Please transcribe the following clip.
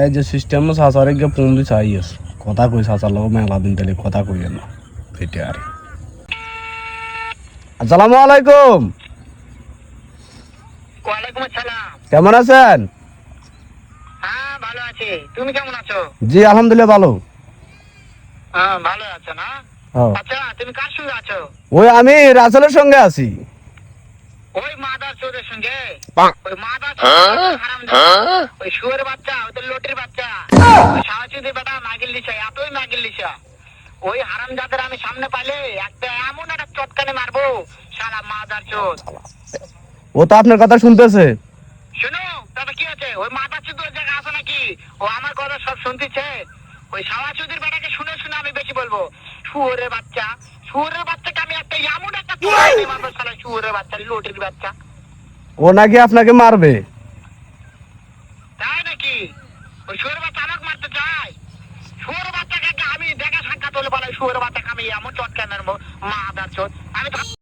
এই যে সিস্টেম সাসারে গিয়ে ফোন দি চাইস কথা কই সাসার লগে মেলা দিন তাহলে কথা কই না এটা আর আসসালামু আলাইকুম। ওয়ালাইকুম আসসালাম। কেমন আছেন? হ্যাঁ ভালো আছি, তুমি কেমন আছো? জি আলহামদুলিল্লাহ ভালো। হ্যাঁ ভালো আছো না? হ্যাঁ। আচ্ছা তুমি কার সঙ্গে আছো? ওই আমি রাসেলের সঙ্গে আছি। ওই মাদার চোরের সঙ্গে? ওই মাদার হারামজাদা, ওই শুয়োর বাচ্চা, ওই তো লোটের বাচ্চা, ওই সাহায্যদের বেটা মাগিল লিসা, এতই মাগিল লিসা। ওই হারামজাদার আমি সামনে পাইলে একটা এমন একটা চটকানে মারবো, শালা মাদার চোর। ও তো আপনার কথা শুনতেছে। শুনো তবে কি আছে, ওই মাদার চোর জায়গা আছে নাকি? ও আমার কথা সব শুনতেছে। ওই সাহায্যদের বেটাকে শুনে শুনে আমি বেশি বলবো, শুয়োরের বাচ্চা, শুয়োরের বাচ্চাকে আমি একটা এমন একটা চটকানে মারবো, শালা শুয়োরের বাচ্চা, লোটের বাচ্চা। ও নাকি আপনাকে মারবে। তাই নাকি? ওই শুয়োর বাচ্চা আমাকে মারতে চায়? শুয়োর বাচ্চাকে আমি দেখা সাক্ষাৎ হলে বলে শুয়োর বাচ্চাকে আমি এমন চটকানের মাদার চোদ আমি